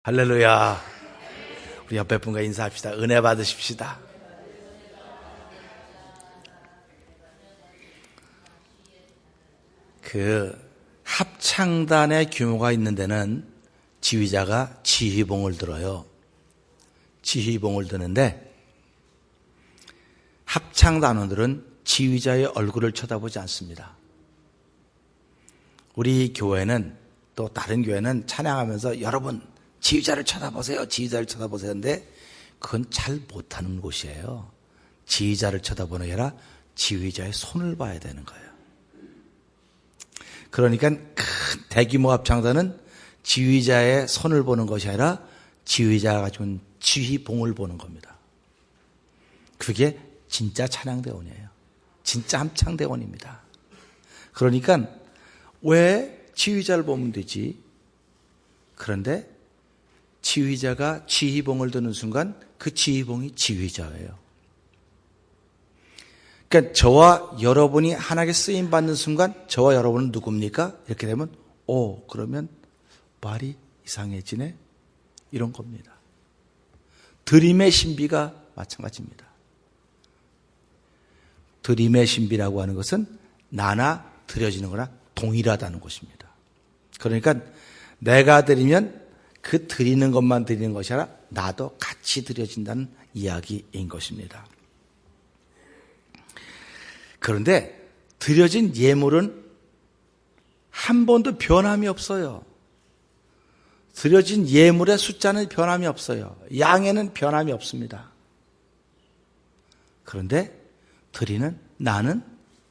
할렐루야. 우리 옆에 분과 인사합시다. 은혜 받으십시다. 합창단의 규모가 있는 데는 지휘자가 지휘봉을 들어요. 지휘봉을 드는데 합창단원들은 지휘자의 얼굴을 쳐다보지 않습니다. 우리 교회는 또 다른 교회는 찬양하면서 여러분 지휘자를 쳐다보세요. 지휘자를 쳐다보세요. 근데 그건 잘 못하는 곳이에요. 지휘자를 쳐다보는 게 아니라 지휘자의 손을 봐야 되는 거예요. 그러니까 큰 대규모 합창단은 지휘자의 손을 보는 것이 아니라 지휘자가 가지고 있는 지휘봉을 보는 겁니다. 그게 진짜 찬양대원이에요. 진짜 합창대원입니다. 그러니까 왜 지휘자를 보면 되지? 그런데 지휘자가 지휘봉을 드는 순간 그 지휘봉이 지휘자예요. 그러니까 저와 여러분이 하나님께 쓰임 받는 순간 저와 여러분은 누굽니까? 이렇게 되면 그러면 말이 이상해지네? 이런 겁니다. 드림의 신비가 마찬가지입니다. 드림의 신비라고 하는 것은 나나 드려지는 거나 동일하다는 것입니다. 그러니까 내가 드리면 그 드리는 것만 드리는 것이 아니라 나도 같이 드려진다는 이야기인 것입니다. 그런데 드려진 예물은 한 번도 변함이 없어요. 드려진 예물의 숫자는 변함이 없어요. 양에는 변함이 없습니다. 그런데 드리는 나는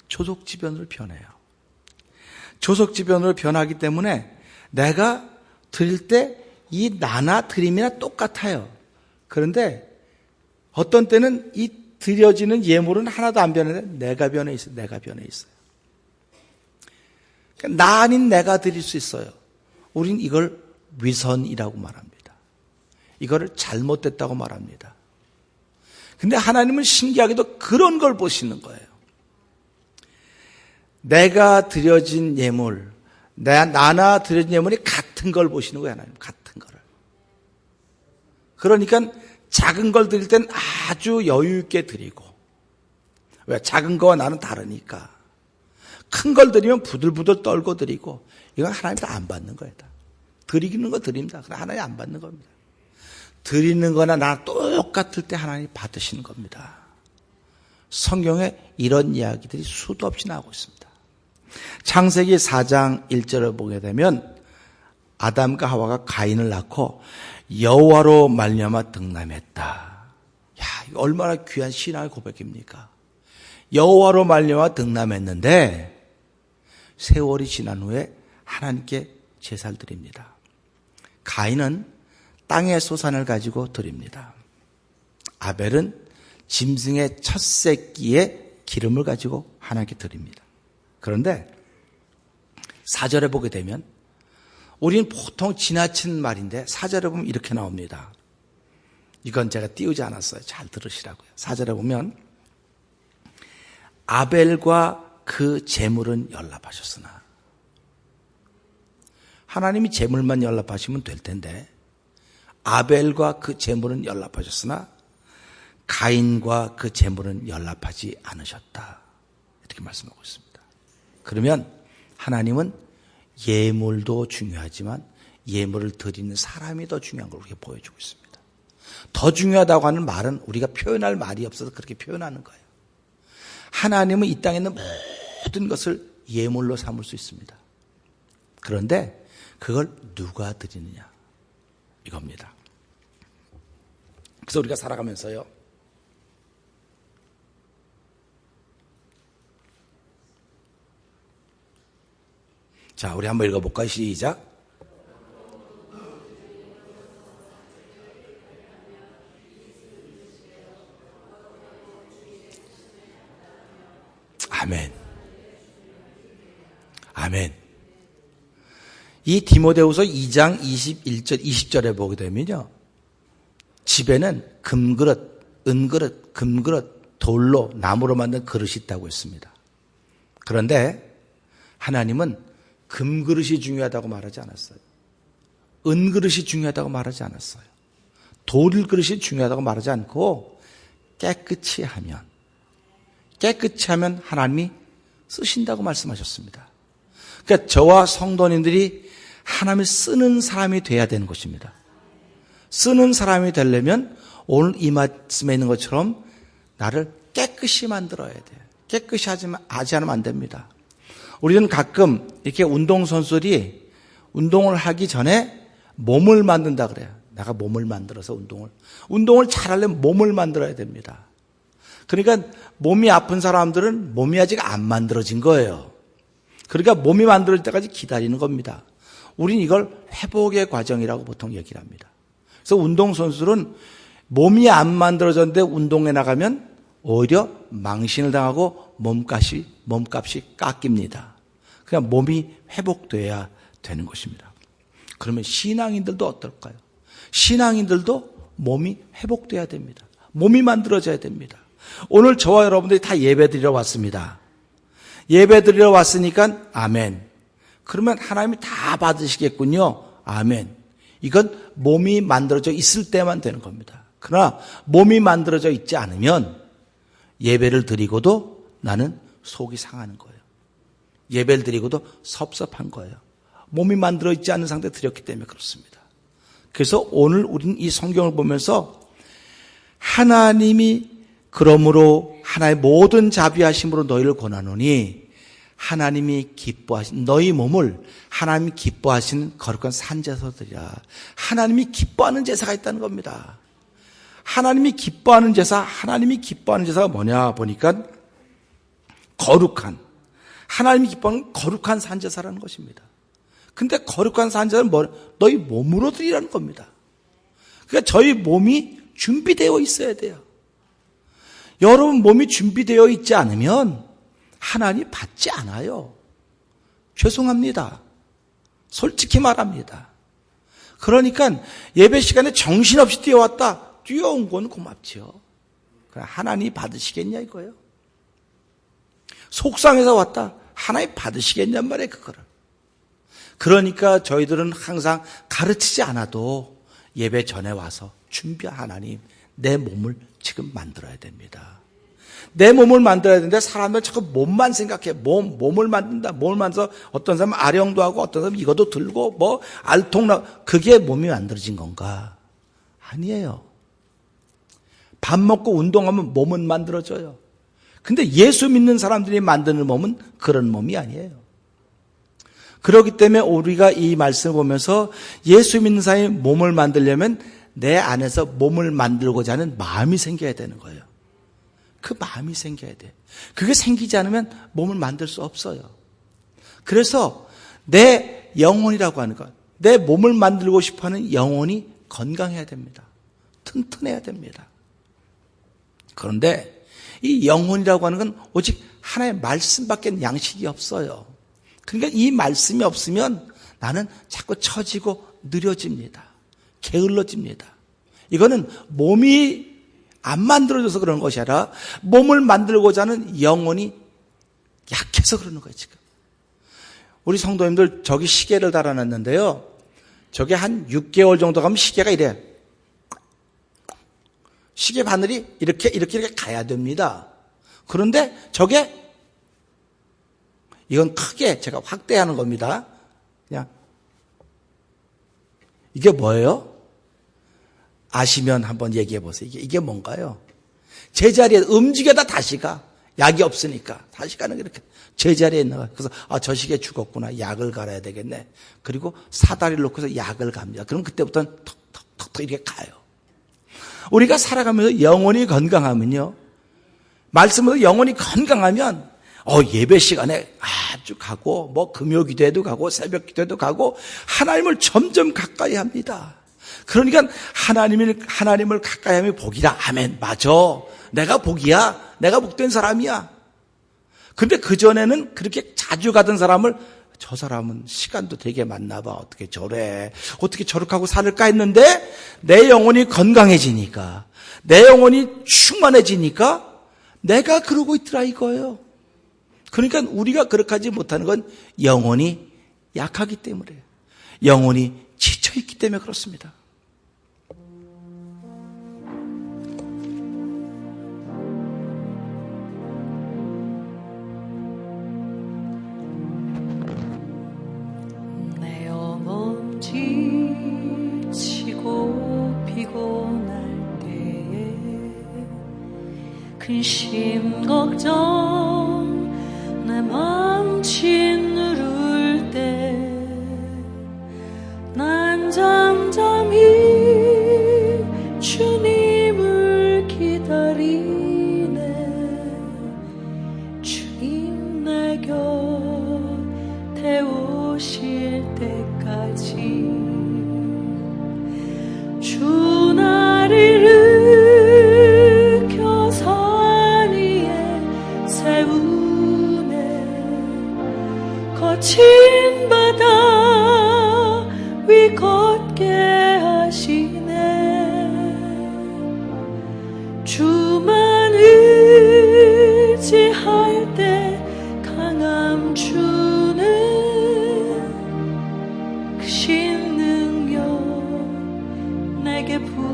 조속지변으로 변해요. 조속지변으로 변하기 때문에 내가 드릴 때 이 나나 드림이나 똑같아요. 그런데 어떤 때는 이 드려지는 예물은 하나도 안 변하는데 내가 변해 있어요. 내가 변해 있어요. 그러니까 나 아닌 내가 드릴 수 있어요. 우린 이걸 위선이라고 말합니다. 이거를 잘못됐다고 말합니다. 근데 하나님은 신기하게도 그런 걸 보시는 거예요. 내가 드려진 예물, 나나 드려진 예물이 같은 걸 보시는 거예요. 하나님 같은 거를. 그러니까 작은 걸 드릴 땐 아주 여유 있게 드리고, 왜? 작은 거와 나는 다르니까. 큰 걸 드리면 부들부들 떨고 드리고, 이건 하나님도 안 받는 거예요. 드리는 거 드립니다. 그러나 하나님 안 받는 겁니다. 드리는 거나 나랑 똑같을 때 하나님 받으시는 겁니다. 성경에 이런 이야기들이 수도 없이 나오고 있습니다. 창세기 4장 1절을 보게 되면 아담과 하와가 가인을 낳고 여호와로 말미암아 등남했다. 야, 이거 얼마나 귀한 신앙의 고백입니까? 여호와로 말미암아 등남했는데 세월이 지난 후에 하나님께 제사를 드립니다. 가인은 땅의 소산을 가지고 드립니다. 아벨은 짐승의 첫 새끼의 기름을 가지고 하나님께 드립니다. 그런데 4절에 보게 되면 우리는 보통 지나친 말인데 4절에 보면 이렇게 나옵니다. 이건 제가 띄우지 않았어요. 잘 들으시라고요. 4절에 보면 아벨과 그 제물은 연락하셨으나, 하나님이 제물만 연락하시면 될 텐데 아벨과 그 제물은 연락하셨으나 가인과 그 제물은 연락하지 않으셨다. 이렇게 말씀하고 있습니다. 그러면 하나님은 예물도 중요하지만 예물을 드리는 사람이 더 중요한 걸 우리가 보여주고 있습니다. 더 중요하다고 하는 말은 우리가 표현할 말이 없어서 그렇게 표현하는 거예요. 하나님은 이 땅에 있는 모든 것을 예물로 삼을 수 있습니다. 그런데 그걸 누가 드리느냐, 이겁니다. 그래서 우리가 살아가면서요, 자, 우리 한번 읽어볼까요? 시작. 아멘. 아멘. 이 디모데후서 2장 21절, 20절에 보게 되면요, 집에는 금그릇, 은그릇, 금그릇, 돌로, 나무로 만든 그릇이 있다고 했습니다. 그런데 하나님은 금그릇이 중요하다고 말하지 않았어요. 은그릇이 중요하다고 말하지 않았어요. 돌그릇이 중요하다고 말하지 않고 깨끗이 하면 하나님이 쓰신다고 말씀하셨습니다. 그러니까 저와 성도님들이 하나님을 쓰는 사람이 돼야 되는 것입니다. 쓰는 사람이 되려면 오늘 이 말씀에 있는 것처럼 나를 깨끗이 만들어야 돼요. 깨끗이 하지 않으면 안 됩니다. 우리는 가끔 이렇게 운동선수들이 운동을 하기 전에 몸을 만든다 그래요. 내가 몸을 만들어서 운동을 잘하려면 몸을 만들어야 됩니다. 그러니까 몸이 아픈 사람들은 몸이 아직 안 만들어진 거예요. 그러니까 몸이 만들어질 때까지 기다리는 겁니다. 우린 이걸 회복의 과정이라고 보통 얘기를 합니다. 그래서 운동선수들은 몸이 안 만들어졌는데 운동에 나가면 오히려 망신을 당하고 몸값이 깎입니다. 그냥 몸이 회복돼야 되는 것입니다. 그러면 신앙인들도 어떨까요? 신앙인들도 몸이 회복돼야 됩니다. 몸이 만들어져야 됩니다. 오늘 저와 여러분들이 다 예배드리러 왔습니다. 예배드리러 왔으니까 아멘. 그러면 하나님이 다 받으시겠군요. 아멘. 이건 몸이 만들어져 있을 때만 되는 겁니다. 그러나 몸이 만들어져 있지 않으면 예배를 드리고도 나는 속이 상하는 거예요. 예배를 드리고도 섭섭한 거예요. 몸이 만들어 있지 않은 상태에 드렸기 때문에 그렇습니다. 그래서 오늘 우리는 이 성경을 보면서 하나님이 그러므로 하나의 모든 자비하심으로 너희를 권하노니 하나님이 기뻐하신 너희 몸을 하나님이 기뻐하시는 거룩한 산제사로 드리라. 하나님이 기뻐하는 제사가 있다는 겁니다. 하나님이 기뻐하는 제사가 뭐냐 보니까 하나님이 기뻐하는 거룩한 산제사라는 것입니다. 근데 거룩한 산제사는 너희 몸으로 드리라는 겁니다. 그러니까 저희 몸이 준비되어 있어야 돼요. 여러분 몸이 준비되어 있지 않으면 하나님 받지 않아요. 죄송합니다. 솔직히 말합니다. 그러니까 예배 시간에 정신없이 뛰어온 건 고맙지요. 그러나 하나님 받으시겠냐 이거예요. 속상해서 왔다. 하나님 받으시겠냔 말이에요, 그거를. 그러니까 저희들은 항상 가르치지 않아도 예배 전에 와서 하나님, 내 몸을 지금 만들어야 됩니다. 내 몸을 만들어야 되는데 사람들 자꾸 몸만 생각해. 몸을 만든다. 몸을 만들어서 어떤 사람은 아령도 하고 어떤 사람은 이것도 들고 그게 몸이 만들어진 건가? 아니에요. 밥 먹고 운동하면 몸은 만들어져요. 근데 예수 믿는 사람들이 만드는 몸은 그런 몸이 아니에요. 그렇기 때문에 우리가 이 말씀을 보면서 예수 믿는 사람이 몸을 만들려면 내 안에서 몸을 만들고자 하는 마음이 생겨야 되는 거예요. 그 마음이 생겨야 돼. 그게 생기지 않으면 몸을 만들 수 없어요. 그래서 내 영혼이라고 하는 것, 내 몸을 만들고 싶어하는 영혼이 건강해야 됩니다. 튼튼해야 됩니다. 그런데 이 영혼이라고 하는 건 오직 하나의 말씀밖에 양식이 없어요. 그러니까 이 말씀이 없으면 나는 자꾸 처지고 느려집니다. 게을러집니다. 이거는 몸이 안 만들어져서 그러는 것이 아니라 몸을 만들고자 하는 영혼이 약해서 그러는 거예요, 지금. 우리 성도님들 저기 시계를 달아놨는데요. 저게 한 6개월 정도 가면 시계가 이래. 시계 바늘이 이렇게 가야 됩니다. 그런데 이건 크게 제가 확대하는 겁니다. 그냥 이게 뭐예요? 아시면 한번 얘기해 보세요. 이게 뭔가요? 제자리에 움직여다 다시 가. 약이 없으니까 다시 가는 게 이렇게 제자리에 있는 거야. 그래서 저 시계 죽었구나. 약을 갈아야 되겠네. 그리고 사다리를 놓고서 약을 갑니다. 그럼 그때부터는 턱턱턱 이렇게 가요. 우리가 살아가면서 영혼이 건강하면요. 말씀으로 영혼이 건강하면 예배 시간에 아주 가고 금요 기도에도 가고 새벽 기도에도 가고 하나님을 점점 가까이 합니다. 그러니까 하나님을 가까이 하면 복이라. 아멘. 맞아. 내가 복이야. 내가 복된 사람이야. 근데 그전에는 그렇게 자주 가던 사람을 저 사람은 시간도 되게 많나 봐. 어떻게 저래. 어떻게 저렇게 하고 살을까 했는데 내 영혼이 건강해지니까 내 영혼이 충만해지니까 내가 그러고 있더라 이거예요. 그러니까 우리가 그렇게 하지 못하는 건 영혼이 약하기 때문이에요. 영혼이 지쳐있기 때문에 그렇습니다. 내 영혼 지치고 피곤할 때에 근심 걱정 내 맘친 누를 때 난 잠잠히 주님을 기다리네. 주님 내 곁에 오실 때까지 주 나를 일으켜 산 위에 세우네. 거친 바다 위 걷게 하시네. 주만 의지할 때 강함 주는 크신 능력 내게 부어주시네.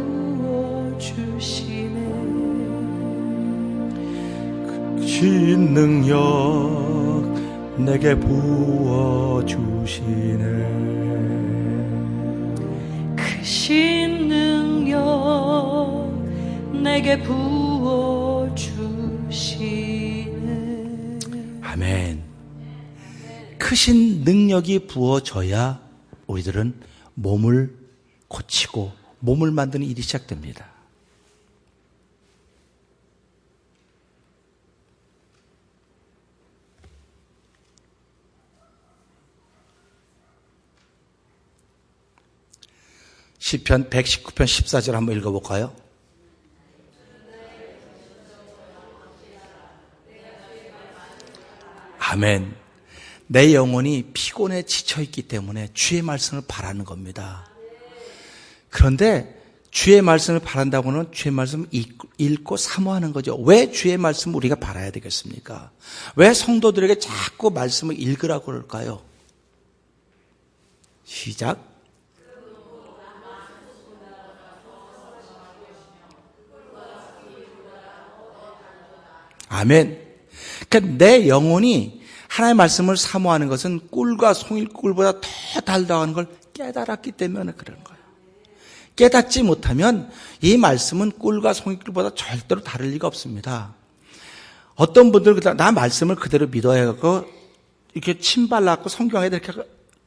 크신 능력 내게 부어주시네. 크신 능력 내게 부어주시네. 아멘. 크신 능력이 부어져야 우리들은 몸을 고치고 몸을 만드는 일이 시작됩니다. 시편 119편 14절 한번 읽어볼까요? 아멘. 내 영혼이 피곤에 지쳐있기 때문에 주의 말씀을 바라는 겁니다. 그런데 주의 말씀을 바란다고는 주의 말씀을 읽고 사모하는 거죠. 왜 주의 말씀을 우리가 바라야 되겠습니까? 왜 성도들에게 자꾸 말씀을 읽으라고 그럴까요? 시작. 아멘. 그러니까 내 영혼이 하나님의 말씀을 사모하는 것은 꿀과 송일꿀보다 더 달다는 걸 깨달았기 때문에 그런 거예요. 깨닫지 못하면 이 말씀은 꿀과 송이꿀보다 절대로 다를 리가 없습니다. 어떤 분들은 나 말씀을 그대로 믿어야 하고 이렇게 침 발라갖고 성경에 이렇게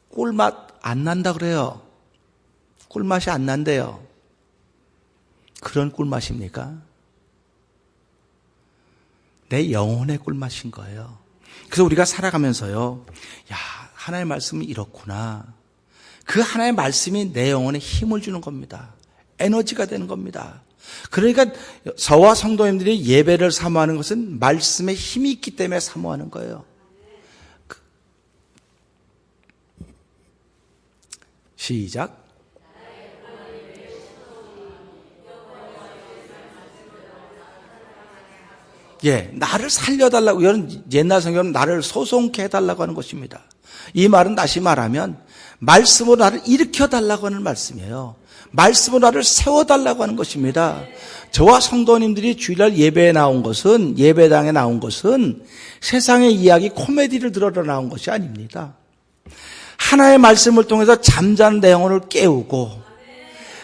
꿀맛 안 난다 그래요. 꿀맛이 안 난대요. 그런 꿀맛입니까? 내 영혼의 꿀맛인 거예요. 그래서 우리가 살아가면서요, 야, 하나님의 말씀이 이렇구나. 그 하나의 말씀이 내 영혼에 힘을 주는 겁니다. 에너지가 되는 겁니다. 그러니까 저와 성도님들이 예배를 사모하는 것은 말씀에 힘이 있기 때문에 사모하는 거예요. 시작. 예, 나를 살려달라고, 이런 옛날 성경은 나를 소송케 해달라고 하는 것입니다. 이 말은 다시 말하면 말씀으로 나를 일으켜달라고 하는 말씀이에요. 말씀으로 나를 세워달라고 하는 것입니다. 저와 성도님들이 주일날 예배에 나온 것은, 예배당에 나온 것은 세상의 이야기, 코미디를 들으러 나온 것이 아닙니다. 하나의 말씀을 통해서 잠자는 내 영혼을 깨우고,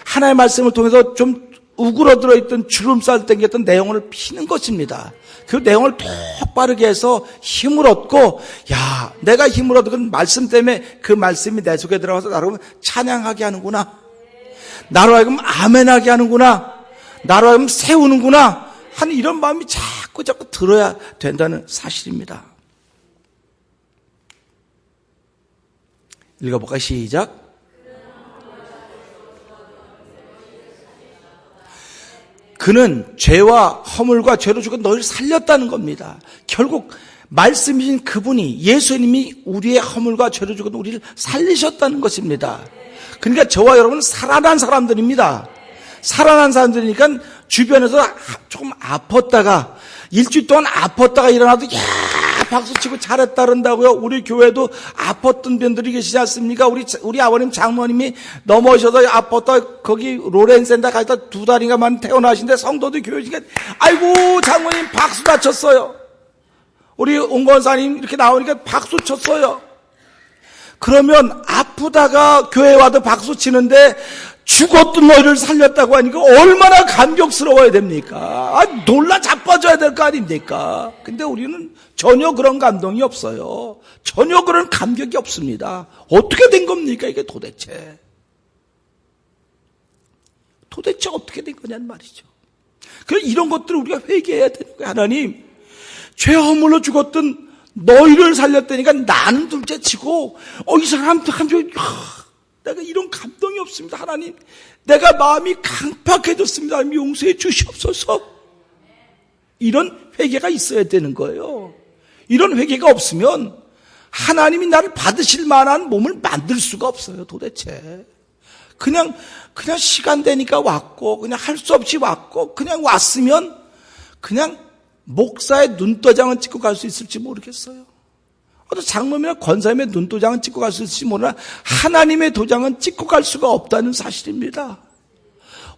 하나의 말씀을 통해서 좀 우그러들어 있던 주름살 땡겼던 내 영혼을 피는 것입니다. 그 내용을 똑바르게 해서 힘을 얻고, 야, 내가 힘을 얻은 건 말씀 때문에 그 말씀이 내 속에 들어가서 나를 찬양하게 하는구나. 나로 하여금 아멘하게 하는구나. 나로 하여금 세우는구나 하는 이런 마음이 자꾸 들어야 된다는 사실입니다. 읽어볼까요? 시작. 그는 죄와 허물과 죄로 죽어 너희를 살렸다는 겁니다. 결국 말씀이신 그분이, 예수님이 우리의 허물과 죄로 죽어 우리를 살리셨다는 것입니다. 그러니까 저와 여러분은 살아난 사람들입니다. 살아난 사람들이니까 주변에서 조금 아팠다가 일주일 동안 아팠다가 일어나도 야 박수치고 잘했다 그런다고요. 우리 교회도 아팠던 분들이 계시지 않습니까? 우리 아버님 장모님이 넘어오셔서 아팠다 거기 로렌센터 가서 2달인가만 태어나신데 성도들 교회 중에 아이고 장모님 박수 다 쳤어요. 우리 온건사님 이렇게 나오니까 박수 쳤어요. 그러면 아프다가 교회 와도 박수 치는데 죽었던 너희를 살렸다고 하니까 얼마나 감격스러워야 됩니까? 놀라 자빠져야 될 거 아닙니까? 근데 우리는 전혀 그런 감동이 없어요. 전혀 그런 감격이 없습니다. 어떻게 된 겁니까 이게 도대체? 도대체 어떻게 된 거냐는 말이죠. 그래서 이런 것들을 우리가 회개해야 되는 거예요. 하나님, 죄 허물로 죽었던 너희를 살렸다니까 나는 둘째치고 이 사람한테 내가 이런 감동이 없습니다. 하나님, 내가 마음이 강팍해졌습니다. 하나님 용서해 주시옵소서. 이런 회개가 있어야 되는 거예요. 이런 회개가 없으면 하나님이 나를 받으실 만한 몸을 만들 수가 없어요. 도대체 그냥 시간 되니까 왔고 그냥 할 수 없이 왔고 그냥 왔으면 그냥 목사의 눈도장은 찍고 갈 수 있을지 모르겠어요. 장로님이나 권사님의 눈도장은 찍고 갈 수 있을지 몰라 하나님의 도장은 찍고 갈 수가 없다는 사실입니다.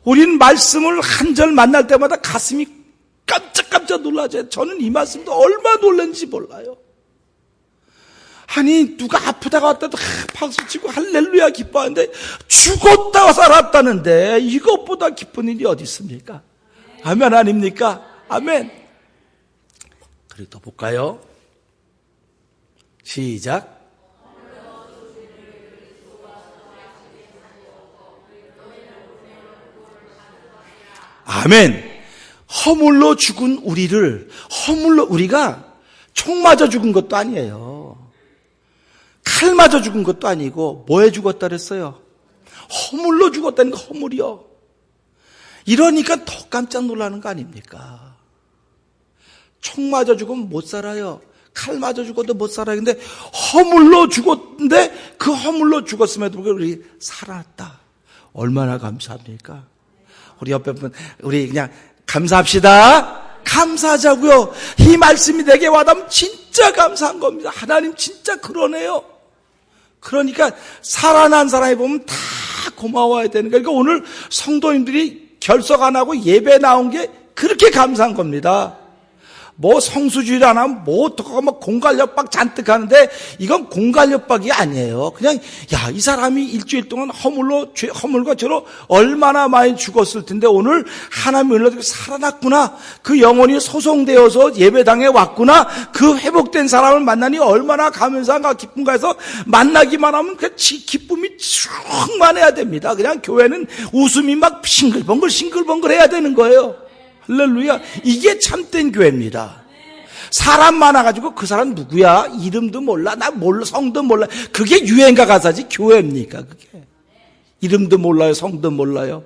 우리는 말씀을 한 절 만날 때마다 가슴이 깜짝깜짝 놀라져요. 저는 이 말씀도 얼마나 놀랐는지 몰라요. 아니 누가 아프다가 왔다도 박수치고 할렐루야 기뻐하는데 죽었다가 살았다는데 이것보다 기쁜 일이 어디 있습니까? 아멘 아닙니까? 아멘. 그리고 또 볼까요? 시작. 아멘. 허물로 죽은 우리가 총 맞아 죽은 것도 아니에요. 칼 맞아 죽은 것도 아니고 뭐에 죽었다 그랬어요? 허물로 죽었다는 거, 허물이요. 이러니까 더 깜짝 놀라는 거 아닙니까? 총 맞아 죽으면 못 살아요. 칼 맞아 죽어도 못 살아요. 근데 허물로 죽었는데 그 허물로 죽었음에도 불구하고 우리 살았다. 얼마나 감사합니까? 우리 옆에 분, 우리 그냥 감사합시다. 감사하자고요. 이 말씀이 내게 와닿으면 진짜 감사한 겁니다. 하나님 진짜 그러네요. 그러니까 살아난 사람이 보면 다 고마워야 되는 거예요. 그러니까 오늘 성도님들이 결석 안 하고 예배 나온 게 그렇게 감사한 겁니다. 뭐 성수주일 안 하면 뭐 어떡하고 막 공갈협박 잔뜩 하는데 이건 공갈협박이 아니에요. 그냥 이 사람이 일주일 동안 허물과 죄로 얼마나 많이 죽었을 텐데 오늘 하나님의 은혜로 살아났구나. 그 영혼이 소송되어서 예배당에 왔구나. 그 회복된 사람을 만나니 얼마나 감사한가 기쁜가 해서 만나기만 하면 그 기쁨이 충만해야 됩니다. 그냥 교회는 웃음이 막 싱글벙글 해야 되는 거예요. 할렐루야. 이게 참된 교회입니다. 사람 많아가지고 그 사람 누구야? 이름도 몰라. 나 몰라. 성도 몰라. 그게 유행가 가사지 교회입니까? 그게. 이름도 몰라요. 성도 몰라요.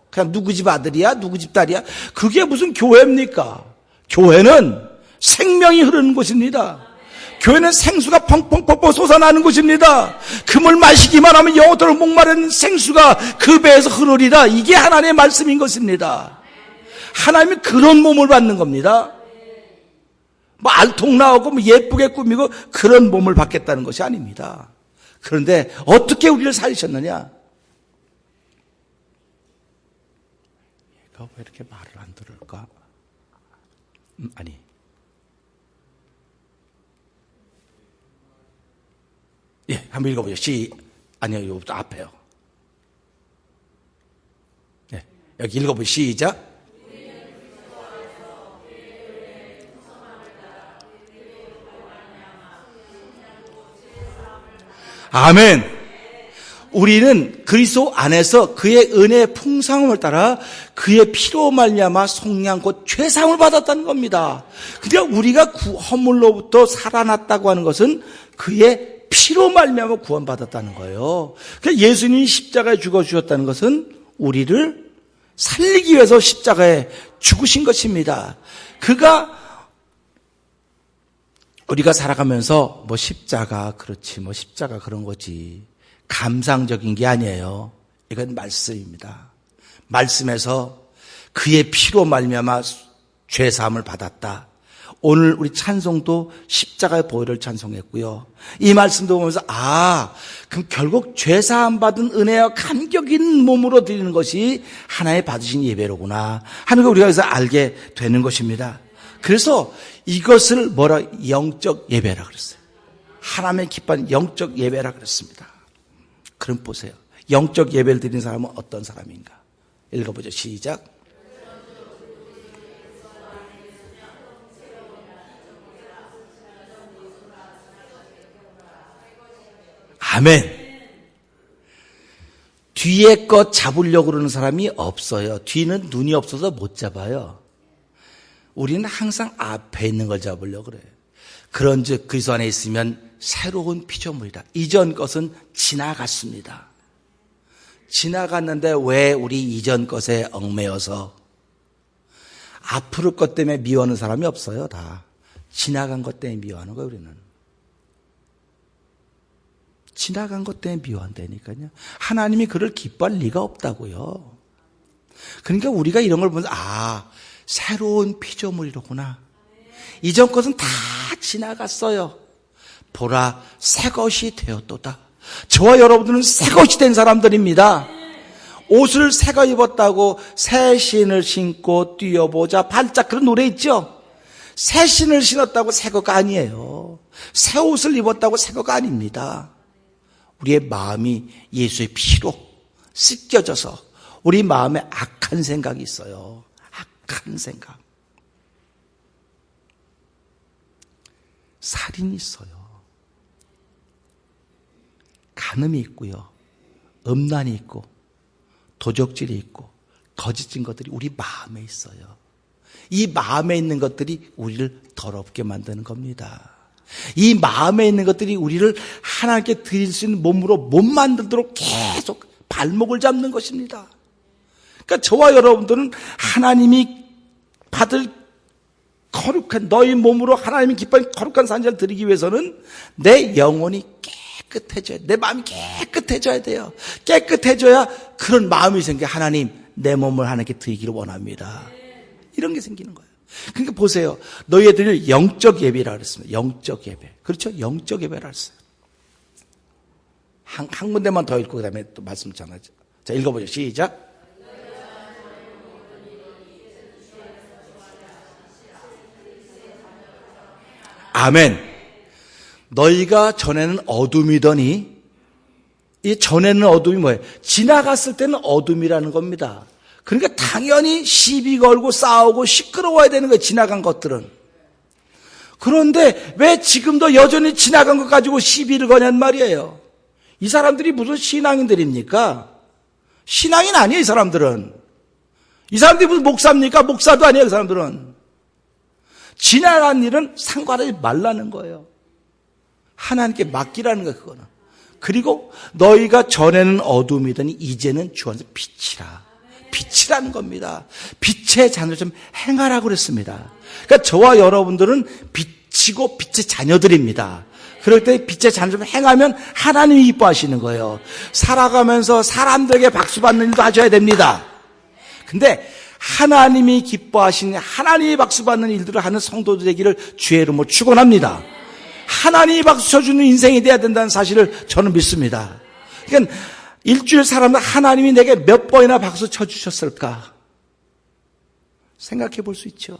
그냥 누구 집 아들이야? 누구 집 딸이야? 그게 무슨 교회입니까? 교회는 생명이 흐르는 곳입니다. 교회는 생수가 펑펑펑펑 솟아나는 곳입니다. 금을 마시기만 하면 영원토록 목마른 생수가 그 배에서 흐르리라. 이게 하나님의 말씀인 것입니다. 하나님이 그런 몸을 받는 겁니다. 뭐 알통 나오고 뭐 예쁘게 꾸미고 그런 몸을 받겠다는 것이 아닙니다. 그런데 어떻게 우리를 살리셨느냐? 얘가 왜 이렇게 말을 안 들을까? 아니. 예, 한번 읽어보죠. 아니요, 여기부터 앞에요. 예, 여기 읽어보죠. 시작. 아멘. 우리는 그리스도 안에서 그의 은혜의 풍성함을 따라 그의 피로 말미암아 속량 곧 죄사함을 받았다는 겁니다. 그러니까 우리가 허물로부터 살아났다고 하는 것은 그의 피로 말미암아 구원받았다는 거예요. 그러니까 예수님이 십자가에 죽어주셨다는 것은 우리를 살리기 위해서 십자가에 죽으신 것입니다. 우리가 살아가면서 뭐 십자가 그렇지 뭐 십자가 그런 거지 감상적인 게 아니에요. 이건 말씀입니다. 말씀에서 그의 피로 말미암아 죄사함을 받았다. 오늘 우리 찬송도 십자가의 보혈을 찬송했고요. 이 말씀도 보면서 그럼 결국 죄사함 받은 은혜와 감격 있는 몸으로 드리는 것이 하나의 받으신 예배로구나 하는 걸 우리가 여기서 알게 되는 것입니다. 그래서 이것을 영적 예배라 그랬어요. 하나님의 기뻐하는 영적 예배라 그랬습니다. 그럼 보세요. 영적 예배를 드리는 사람은 어떤 사람인가? 읽어보죠. 시작. 아멘. 뒤에 것 잡으려고 그러는 사람이 없어요. 뒤는 눈이 없어서 못 잡아요. 우리는 항상 앞에 있는 걸 잡으려고 그래요. 그런즉 그리스도 안에 있으면 새로운 피조물이다. 이전 것은 지나갔습니다. 지나갔는데 왜 우리 이전 것에 얽매여서 앞으로 것 때문에 미워하는 사람이 없어요. 다 지나간 것 때문에 미워하는 거예요. 우리는 지나간 것 때문에 미워한다니까요. 하나님이 그를 기뻐할 리가 없다고요. 그러니까 우리가 이런 걸 보면서 새로운 피조물이로구나. 이전 것은 다 지나갔어요. 보라 새 것이 되었도다. 저와 여러분들은 새 것이 된 사람들입니다. 옷을 새거 입었다고 새 신을 신고 뛰어보자 발짝 그런 노래 있죠. 새 신을 신었다고 새 거가 아니에요. 새 옷을 입었다고 새 거가 아닙니다. 우리의 마음이 예수의 피로 씻겨져서 우리 마음에 악한 생각이 있어요. 악한 생각. 살인이 있어요. 간음이 있고요. 음란이 있고 도적질이 있고 거짓진 것들이 우리 마음에 있어요. 이 마음에 있는 것들이 우리를 더럽게 만드는 겁니다. 이 마음에 있는 것들이 우리를 하나님께 드릴 수 있는 몸으로 못 만들도록 계속 발목을 잡는 것입니다. 그러니까 저와 여러분들은 하나님이 받을 거룩한 너희 몸으로 하나님이 기뻐하는 거룩한 산지를 드리기 위해서는 내 영혼이 깨끗해져야 돼. 내 마음이 깨끗해져야 돼요. 깨끗해져야 그런 마음이 생겨. 하나님 내 몸을 하나님께 드리기를 원합니다. 이런 게 생기는 거예요. 그러니까 보세요. 너희들 영적 예배라 그랬습니다. 영적 예배. 그렇죠? 영적 예배라 그랬어요. 한 군데만 더 읽고 그다음에 또 말씀 전하죠. 자, 읽어보죠. 시작. 아멘. 너희가 전에는 어둠이더니 이 전에는 어둠이 뭐예요? 지나갔을 때는 어둠이라는 겁니다. 그러니까 당연히 시비 걸고 싸우고 시끄러워야 되는 거예요. 지나간 것들은. 그런데 왜 지금도 여전히 지나간 것 가지고 시비를 거냔 말이에요. 이 사람들이 무슨 신앙인들입니까? 신앙인 아니에요. 이 사람들은. 이 사람들이 무슨 목사입니까? 목사도 아니에요. 이 사람들은. 지나간 일은 상관하지 말라는 거예요. 하나님께 맡기라는 거예요. 그거는. 그리고 너희가 전에는 어둠이더니 이제는 주 안에서 빛이라. 빛이라는 겁니다. 빛의 자녀 좀 행하라고 그랬습니다. 그러니까 저와 여러분들은 빛이고 빛의 자녀들입니다. 그럴 때 빛의 자녀 좀 행하면 하나님이 기뻐하시는 거예요. 살아가면서 사람들에게 박수 받는 일도 하셔야 됩니다. 근데 하나님이 기뻐하시는 하나님이 박수 받는 일들을 하는 성도들 되기를 주의 이름으로 축원합니다. 하나님이 박수 쳐주는 인생이 돼야 된다는 사실을 저는 믿습니다. 그러니까 일주일 살아면 하나님이 내게 몇 번이나 박수 쳐주셨을까? 생각해 볼 수 있죠.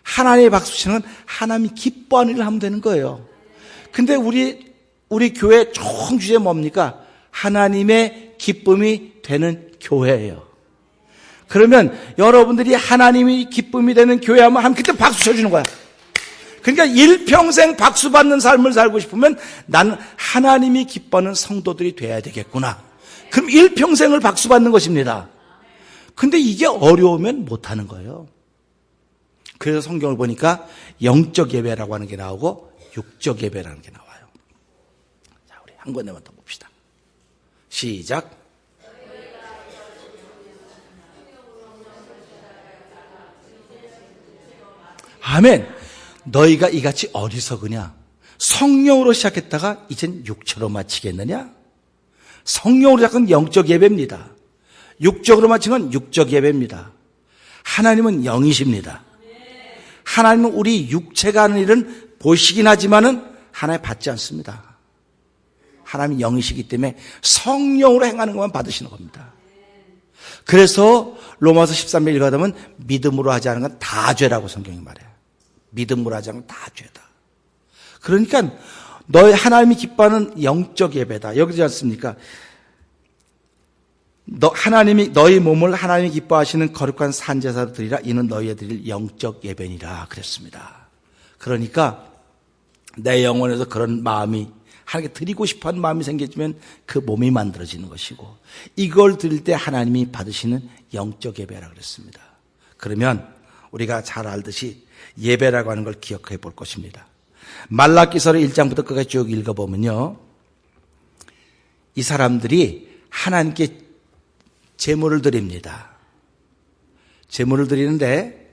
하나님의 박수 치는 건 하나님이 기뻐하는 일을 하면 되는 거예요. 근데 우리 교회 총 주제 뭡니까? 하나님의 기쁨이 되는 교회예요. 그러면 여러분들이 하나님이 기쁨이 되는 교회 하면 하나님 그때 박수 쳐주는 거야. 그러니까 일평생 박수 받는 삶을 살고 싶으면 나는 하나님이 기뻐하는 성도들이 돼야 되겠구나. 그럼 일평생을 박수 받는 것입니다. 근데 이게 어려우면 못하는 거예요. 그래서 성경을 보니까 영적 예배라고 하는 게 나오고 육적 예배라는 게 나와요. 자, 우리 한 군데만 더 봅시다. 시작. 아멘. 너희가 이같이 어리석으냐? 성령으로 시작했다가 이젠 육체로 마치겠느냐? 성령으로 시작한 영적 예배입니다. 육적으로 마친 건 육적 예배입니다. 하나님은 영이십니다. 하나님은 우리 육체가 하는 일은 보시긴 하지만은 하나님 받지 않습니다. 하나님이 영이시기 때문에 성령으로 행하는 것만 받으시는 겁니다. 그래서 로마서 13장 읽어보면 믿음으로 하지 않은 건 다 죄라고 성경이 말해요. 믿음으로 하지 않은 건 다 죄다. 그러니까 너희 하나님이 기뻐하는 영적 예배다. 여기지 않습니까? 하나님이 너희 몸을 하나님이 기뻐하시는 거룩한 산제사로 드리라. 이는 너희에 드릴 영적 예배니라 그랬습니다. 그러니까 내 영혼에서 그런 마음이 하나님께 드리고 싶어하는 마음이 생겨지면 그 몸이 만들어지는 것이고 이걸 드릴 때 하나님이 받으시는 영적 예배라 그랬습니다. 그러면 우리가 잘 알듯이 예배라고 하는 걸 기억해 볼 것입니다. 말라기서를 1장부터 끝까지 쭉 읽어보면요. 이 사람들이 하나님께 제물을 드립니다. 제물을 드리는데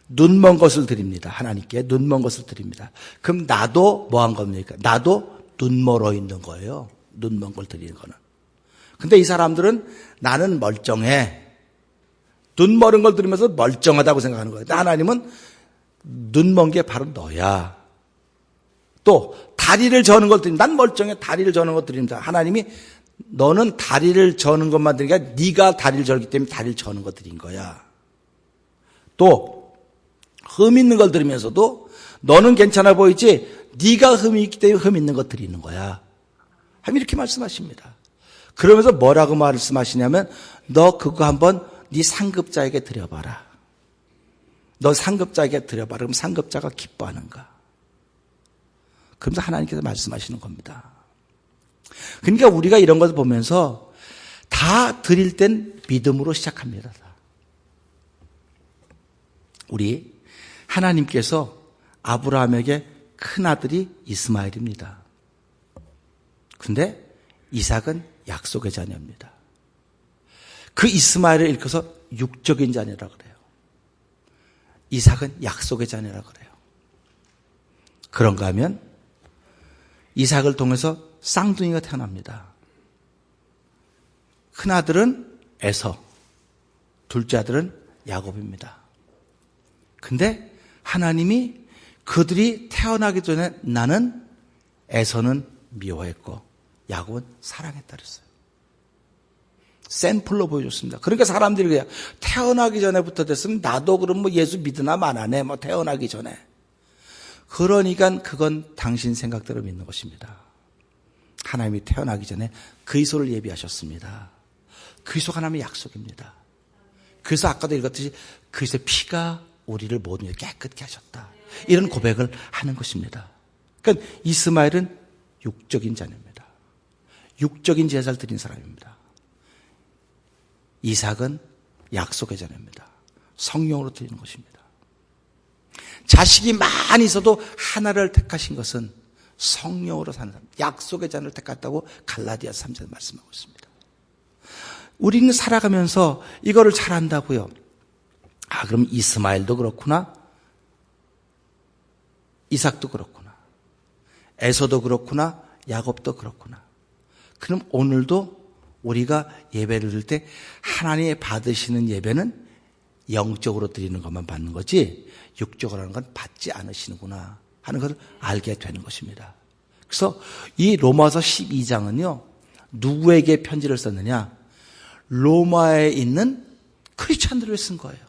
눈먼 것을 드립니다. 하나님께 눈먼 것을 드립니다. 그럼 나도 뭐 한 겁니까? 나도 눈멀어 있는 거예요. 눈먼 걸 드리는 거는. 근데 이 사람들은 나는 멀쩡해. 눈멀은 걸 드리면서 멀쩡하다고 생각하는 거예요. 하나님은 눈먼 게 바로 너야. 또 다리를 저는 걸 드립니다. 난 멀쩡해. 다리를 저는 것 드립니다. 하나님이 너는 다리를 저는 것만 드리니까 네가 다리를 저기 때문에 다리를 저는 것 드린 거야. 또 흠 있는 걸 드리면서도 너는 괜찮아 보이지 네가 흠이 있기 때문에 흠 있는 것 드리는 거야. 하나님 이렇게 말씀하십니다. 그러면서 뭐라고 말씀하시냐면 너 그거 한번 네 상급자에게 드려봐라. 너 상급자에게 드려봐라. 그럼 상급자가 기뻐하는가? 그러면서 하나님께서 말씀하시는 겁니다. 그러니까 우리가 이런 것을 보면서 다 드릴 땐 믿음으로 시작합니다. 우리 하나님께서 아브라함에게 큰아들이 이스마엘입니다. 근데 이삭은 약속의 자녀입니다. 그 이스마엘을 일컬어서 육적인 자녀라 그래요. 이삭은 약속의 자녀라 그래요. 그런가 하면 이삭을 통해서 쌍둥이가 태어납니다. 큰아들은 에서, 둘째 아들은 야곱입니다. 근데 하나님이 그들이 태어나기 전에 나는 에서는 미워했고 야곱은 사랑했다 그랬어요. 샘플로 보여줬습니다. 그러니까 사람들이 그냥 태어나기 전에부터 됐으면 나도 그럼 뭐 예수 믿으나 마나네 뭐 태어나기 전에. 그러니까 그건 당신 생각대로 믿는 것입니다. 하나님이 태어나기 전에 그리스도를 예비하셨습니다. 그리스도가 하나님의 약속입니다. 그래서 아까도 읽었듯이 그리스도의 피가 우리를 모든 일 깨끗게 하셨다. 이런 고백을 하는 것입니다. 그러니까 이스마엘은 육적인 자녀입니다. 육적인 제사를 드린 사람입니다. 이삭은 약속의 자녀입니다. 성령으로 드리는 것입니다. 자식이 많이 있어도 하나를 택하신 것은 성령으로 사는 사람, 약속의 자녀를 택했다고 갈라디아 3장에 말씀하고 있습니다. 우리는 살아가면서 이거를 잘 안다고요. 아, 그럼 이스마엘도 그렇구나. 이삭도 그렇구나. 에서도 그렇구나. 야곱도 그렇구나. 그럼 오늘도 우리가 예배를 드릴 때 하나님이 받으시는 예배는 영적으로 드리는 것만 받는 거지 육적으로 하는 건 받지 않으시는구나 하는 것을 알게 되는 것입니다. 그래서 이 로마서 12장은요. 누구에게 편지를 썼느냐? 로마에 있는 크리스찬들을 쓴 거예요.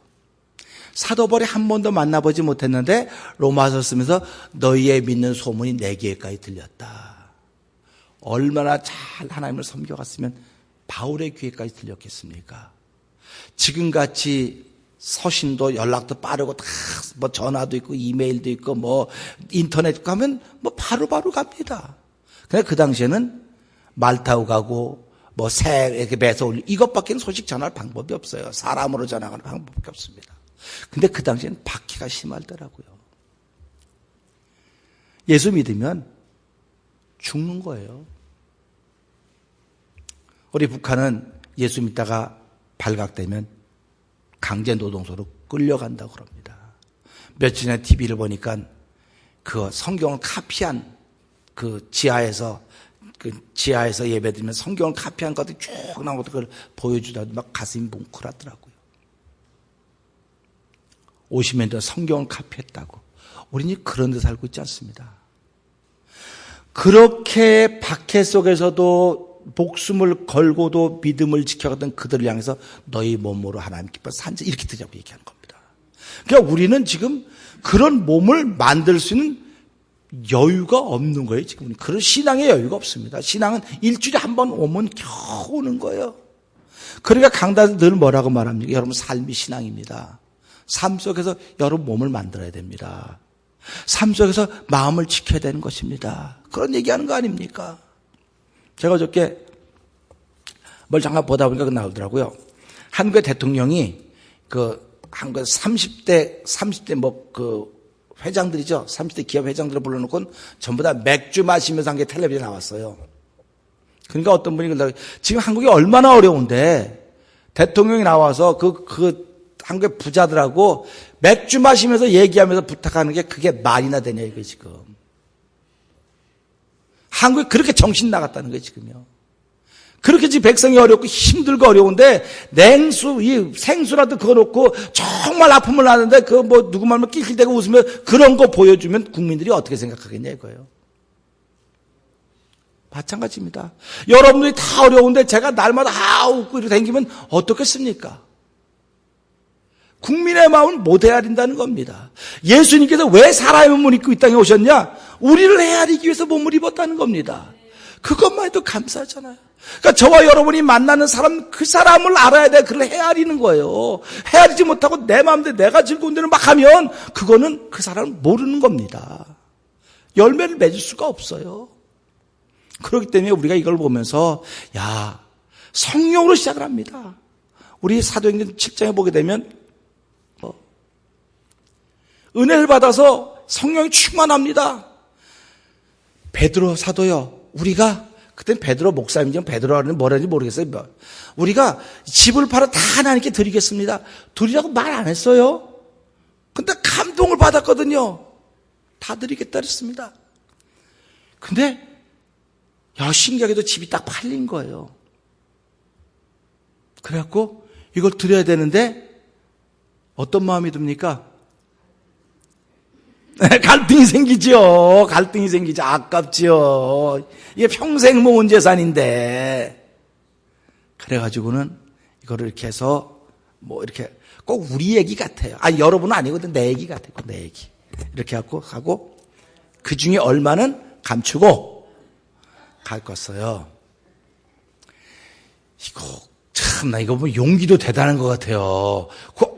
사도 바울이 한 번도 만나보지 못했는데 로마서 쓰면서 너희의 믿는 소문이 내 귀에까지 들렸다. 얼마나 잘 하나님을 섬겨갔으면 바울의 귀에까지 들렸겠습니까? 지금같이 서신도 연락도 빠르고 다 뭐 전화도 있고 이메일도 있고 뭐 인터넷 가면 뭐 바로바로 갑니다. 근데 그 당시에는 말 타고 가고 뭐 새 이렇게 매서 올리고 이것밖에는 소식 전할 방법이 없어요. 사람으로 전화하는 방법밖에 없습니다. 근데 그 당시에는 박해가 심하더라고요. 예수 믿으면 죽는 거예요. 우리 북한은 예수 믿다가 발각되면 강제 노동소로 끌려간다고 그럽니다. 며칠 전에 TV를 보니까 그 성경을 카피한 그 지하에서 예배드리면 성경을 카피한 것들이 쭉 나오고 그걸 보여주다 막 가슴이 뭉클하더라고요. 50년 전 성경을 카피했다고. 우리는 그런 데 살고 있지 않습니다. 그렇게 박해 속에서도 목숨을 걸고도 믿음을 지켜가던 그들을 향해서 너희 몸으로 하나님 기뻐 산자 이렇게 드리라고 얘기하는 겁니다. 그러니까 우리는 지금 그런 몸을 만들 수 있는 여유가 없는 거예요. 지금 그런 신앙의 여유가 없습니다. 신앙은 일주일에 한 번 오면 겨우 오는 거예요. 그러니까 강단은 늘 뭐라고 말합니까? 여러분 삶이 신앙입니다. 삶 속에서 여러분 몸을 만들어야 됩니다. 삶 속에서 마음을 지켜야 되는 것입니다. 그런 얘기하는 거 아닙니까? 제가 어저께 뭘 잠깐 보다 보니까 나오더라고요. 한국의 대통령이 한국 30대 회장들이죠. 30대 기업 회장들을 불러놓고 전부 다 맥주 마시면서 한 게 텔레비전에 나왔어요. 그러니까 어떤 분이 그러더라고요. 지금 한국이 얼마나 어려운데 대통령이 나와서 한국의 부자들하고 맥주 마시면서 얘기하면서 부탁하는 게 그게 말이나 되냐 이거 지금. 한국이 그렇게 정신 나갔다는 거예요 지금요. 그렇게 지금 백성이 어렵고 힘들고 어려운데 생수라도 그거 놓고 정말 아픔을 나는데 누구 말만 낄낄대고 웃으면 그런 거 보여주면 국민들이 어떻게 생각하겠냐 이거예요. 마찬가지입니다. 여러분들이 다 어려운데 제가 날마다 웃고 이렇게 다니면 어떻겠습니까? 국민의 마음을 못 헤아린다는 겁니다. 예수님께서 왜 사람의 몸을 입고 이 땅에 오셨냐? 우리를 헤아리기 위해서 몸을 입었다는 겁니다. 그것만 해도 감사하잖아요. 그러니까 저와 여러분이 만나는 사람, 그 사람을 알아야 돼. 그걸 헤아리는 거예요. 헤아리지 못하고 내 마음대로 내가 즐거운 대로 막 하면 그거는 그 사람을 모르는 겁니다. 열매를 맺을 수가 없어요. 그렇기 때문에 우리가 이걸 보면서 성령으로 시작을 합니다. 우리 사도행전 7장에 보게 되면 은혜를 받아서 성령이 충만합니다. 베드로 사도요. 우리가 그땐 베드로 목사님이죠. 베드로는 뭐라는지 모르겠어요. 우리가 집을 팔아 다 하나님께 드리겠습니다. 드리라고 말 안 했어요. 근데 감동을 받았거든요. 다 드리겠다 그랬습니다. 근데 신기하게도 집이 딱 팔린 거예요. 그래갖고 이걸 드려야 되는데 어떤 마음이 듭니까? 갈등이 생기죠. 갈등이 생기죠. 아깝죠. 이게 평생 모은 재산인데. 그래가지고는 이거를 이렇게 해서 이렇게 꼭 우리 얘기 같아요. 여러분은 아니거든. 내 얘기 같아요. 내 얘기. 이렇게 하고 그 중에 얼마는 감추고 가꿨어요. 나 이거 용기도 대단한 것 같아요.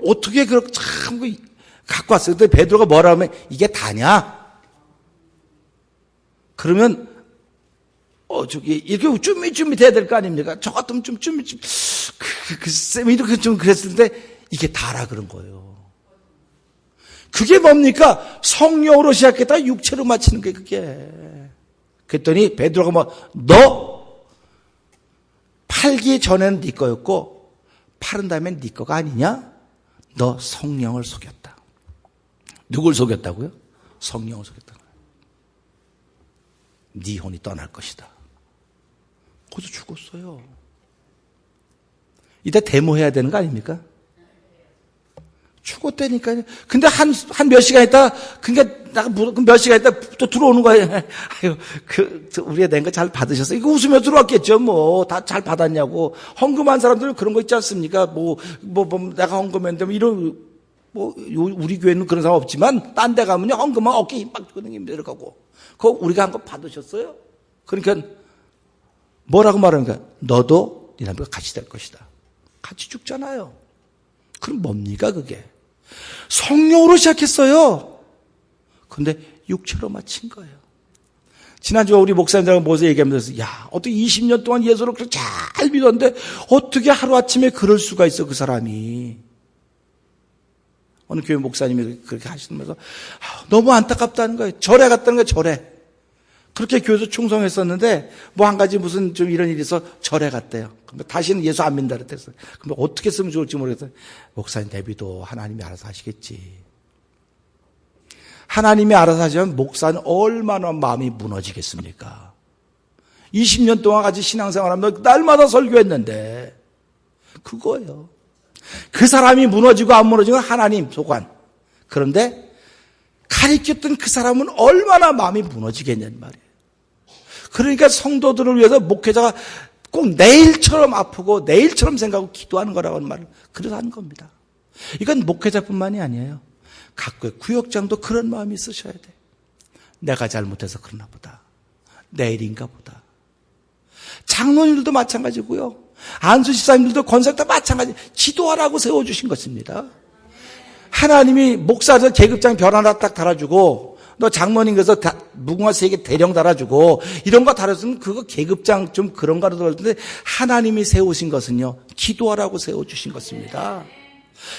어떻게 그렇게 갖고 왔어요. 근데 베드로가 뭐라 하면 이게 다냐? 그러면 이렇게 쭈밋쭈밋해야 될 거 아닙니까? 저 같으면 좀 쭈밋쭈밋 쌤이 이렇게 좀 그랬을 때 이게 다라 그런 거예요. 그게 뭡니까? 성령으로 시작했다 육체로 마치는 게 그게. 그랬더니 베드로가 너 팔기 전에는 네 거였고 팔은 다음엔 네 거가 아니냐? 너 성령을 속였다. 누굴 속였다고요? 성령을 속였다. 네 혼이 떠날 것이다. 거기서 죽었어요. 이때 데모해야 되는 거 아닙니까? 죽었다니까요. 근데 한 몇 시간 있다, 그러니까 몇 시간 있다 또 들어오는 거예요. 아유, 우리가 낸 거 잘 받으셨어요? 이거 웃으며 들어왔겠죠, 다 잘 받았냐고. 헌금한 사람들은 그런 거 있지 않습니까? 내가 헌금했는데 우리 교회는 그런 사람 없지만, 딴 데 가면요, 헌금만 어깨에 힘 빡 주거든요, 내려가고. 그거 우리가 한 거 받으셨어요? 그러니까, 뭐라고 말하는가? 너도 네 남편과 같이 될 것이다. 같이 죽잖아요. 그럼 뭡니까, 그게? 성령으로 시작했어요. 근데 육체로 마친 거예요. 지난주에 우리 목사님들하고 모여서 얘기하면서, 어떻게 20년 동안 예수를 그렇게 잘 믿었는데, 어떻게 하루아침에 그럴 수가 있어, 그 사람이. 어느 교회 목사님이 그렇게 하시면서, 너무 안타깝다는 거예요. 절에 갔다는 거예요, 절에. 그렇게 교회에서 충성했었는데, 한 가지 무슨 좀 이런 일이 있어 절에 갔대요. 다시는 예수 안 믿는다 그랬어요. 그럼 어떻게 쓰면 좋을지 모르겠어요. 목사님 내비도 하나님이 알아서 하시겠지. 하나님이 알아서 하시면 목사는 얼마나 마음이 무너지겠습니까? 20년 동안 같이 신앙생활하면서 날마다 설교했는데, 그거예요. 그 사람이 무너지고 안 무너지고 하나님 소관. 그런데 가르쳤던 그 사람은 얼마나 마음이 무너지겠냐는 말이에요. 그러니까 성도들을 위해서 목회자가 꼭 내일처럼 아프고 내일처럼 생각하고 기도하는 거라고 하는 말을 그래서 하는 겁니다. 이건 목회자뿐만이 아니에요. 각국의 구역장도 그런 마음이 있으셔야 돼. 내가 잘못해서 그러나 보다. 내일인가 보다. 장로님들도 마찬가지고요. 안수 집사님들도 권사도 마찬가지. 기도하라고 세워주신 것입니다. 하나님이 목사들 계급장 별 하나 딱 달아주고 너 장로님 그래서 무궁화 3개 대령 달아주고 이런 거 달아주면 그거 계급장 좀 그런 거라도 그러는데 하나님이 세우신 것은요. 기도하라고 세워주신 것입니다.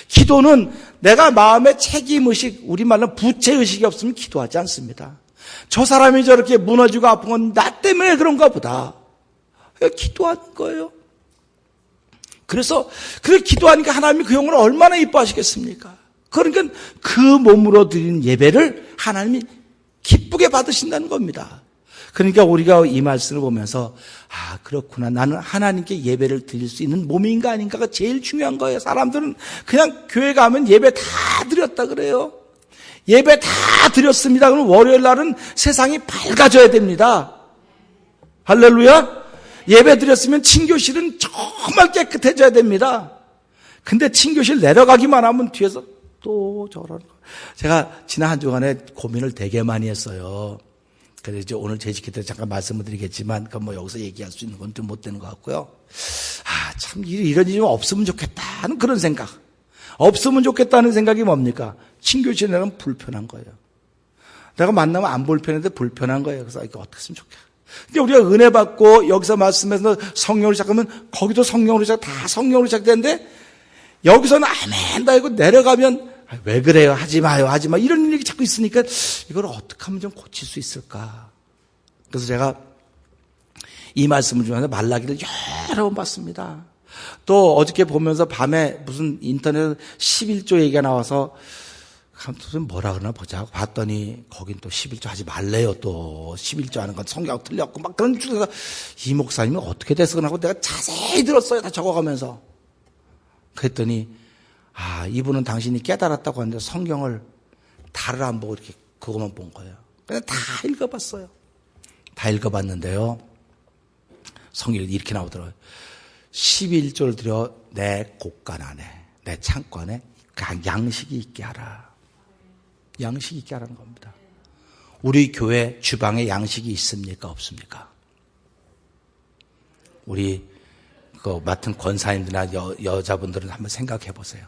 기도는 내가 마음에 책임의식, 우리말로 부채의식이 없으면 기도하지 않습니다. 저 사람이 저렇게 무너지고 아픈 건 나 때문에 그런가 보다. 기도하는 거예요. 그래서 그 기도하니까 하나님이 그 영혼을 얼마나 이뻐하시겠습니까? 그러니까 그 몸으로 드린 예배를 하나님이 기쁘게 받으신다는 겁니다. 그러니까 우리가 이 말씀을 보면서 아 그렇구나 나는 하나님께 예배를 드릴 수 있는 몸인가 아닌가가 제일 중요한 거예요. 사람들은 그냥 교회 가면 예배 다 드렸다 그래요. 예배 다 드렸습니다. 그럼 월요일 날은 세상이 밝아져야 됩니다. 할렐루야. 예배 드렸으면 친교실은 정말 깨끗해져야 됩니다. 근데 친교실 내려가기만 하면 뒤에서 또 저런 거. 제가 지난 한 주간에 고민을 되게 많이 했어요. 그래서 이제 오늘 재직기 때 잠깐 말씀을 드리겠지만, 뭐 여기서 얘기할 수 있는 건 좀 못 되는 것 같고요. 아, 참, 이런 일이 좀 없으면 좋겠다 하는 그런 생각. 없으면 좋겠다는 생각이 뭡니까? 친교실에 내면 불편한 거예요. 내가 만나면 안 불편한데 불편한 거예요. 그래서 이거 어떻게 했으면 좋겠다. 근데 우리가 은혜 받고 여기서 말씀해서 성령으로 시작하면 거기도 성령으로 다 성령으로 시작되는데 여기서는 아멘 다 이거 내려가면 왜 그래요? 하지 마요. 하지 마. 이런 일이 자꾸 있으니까 이걸 어떻게 하면 좀 고칠 수 있을까? 그래서 제가 이 말씀을 중에서 말라기를 여러 번 봤습니다. 또 어저께 보면서 밤에 무슨 인터넷 11조 얘기가 나와서 무슨 뭐라 그러나 보자 하고 봤더니 거긴 또 11조 하지 말래요. 또 11조 하는 건 성경 틀렸고 막 그런 중에서 이 목사님이 어떻게 됐어? 하고 내가 자세히 들었어요. 다 적어가면서. 그랬더니 아 이분은 당신이 깨달았다고 하는데 성경을 다를 안 보고 이렇게 그것만 본 거예요. 그냥 다 읽어봤어요. 다 읽어봤는데요. 성경이 이렇게 나오더라고요. 11조를 들여 내 곳간 안에 내 창고 안에 양식이 있게 하라. 양식이 있게 하라는 겁니다. 우리 교회 주방에 양식이 있습니까? 없습니까? 우리 그 맡은 권사님들이나 여자분들은 한번 생각해 보세요.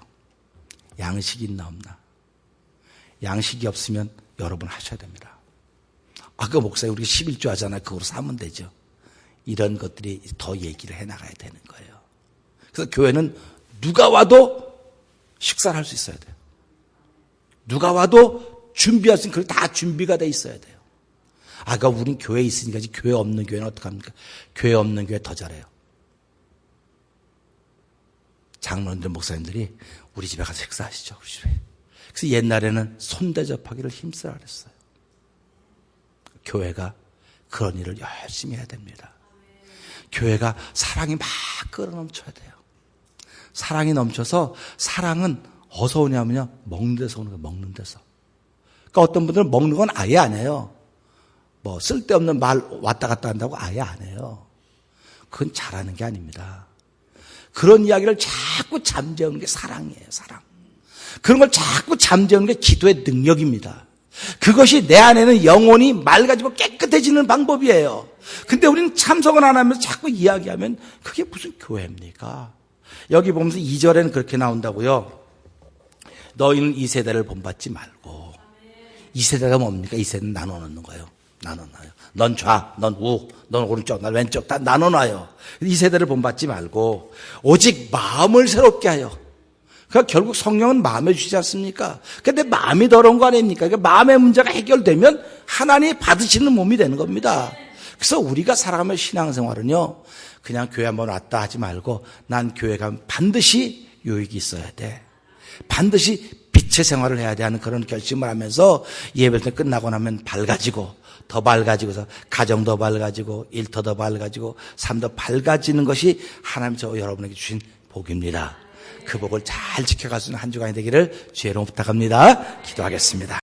양식이 있나 없나? 양식이 없으면 여러분 하셔야 됩니다. 아까 목사님 우리 11조 하잖아요. 그거로 사면 되죠. 이런 것들이 더 얘기를 해나가야 되는 거예요. 그래서 교회는 누가 와도 식사를 할 수 있어야 돼요. 누가 와도 준비할 수 있는 다 준비가 돼 있어야 돼요. 아까 우린 교회에 있으니까 교회 없는 교회는 어떡합니까? 교회 없는 교회 더 잘해요. 장로님들 목사님들이 우리 집에 가서 식사하시죠. 우리 집에. 그래서 옛날에는 손대접하기를 힘쓰라 그랬어요. 교회가 그런 일을 열심히 해야 됩니다. 교회가 사랑이 막 끌어넘쳐야 돼요. 사랑이 넘쳐서 사랑은 어디서 오냐면요. 먹는 데서 오는 거예요. 먹는 데서. 그러니까 어떤 분들은 먹는 건 아예 안 해요. 뭐 쓸데없는 말 왔다 갔다 한다고 아예 안 해요. 그건 잘하는 게 아닙니다. 그런 이야기를 자꾸 잠재우는 게 사랑이에요. 사랑. 그런 걸 자꾸 잠재우는 게 기도의 능력입니다. 그것이 내 안에는 영혼이 맑아지고 깨끗해지는 방법이에요. 근데 우리는 참석을 안 하면서 자꾸 이야기하면 그게 무슨 교회입니까? 여기 보면서 2절에는 그렇게 나온다고요. 너희는 이 세대를 본받지 말고. 이 세대가 뭡니까? 이 세대는 나눠놓는 거예요. 나눠놔요. 넌 좌, 넌 우, 넌 오른쪽, 난 왼쪽 다 나눠놔요. 이 세대를 본받지 말고 오직 마음을 새롭게 하여. 그러니까 결국 성령은 마음에 주시지 않습니까? 근데 마음이 더러운 거 아닙니까? 그러니까 마음의 문제가 해결되면 하나님이 받으시는 몸이 되는 겁니다. 그래서 우리가 살아가면 신앙생활은요. 그냥 교회 한번 왔다 하지 말고 난 교회 가면 반드시 요익이 있어야 돼. 반드시 빛의 생활을 해야 돼 하는 그런 결심을 하면서 예배 때 끝나고 나면 밝아지고 더 밝아지고서 가정 더 밝아지고 일터 더 밝아지고 삶 더 밝아지는 것이 하나님 저 여러분에게 주신 복입니다. 그 복을 잘 지켜갈 수 있는 한 주간이 되기를 주의로 부탁합니다. 기도하겠습니다.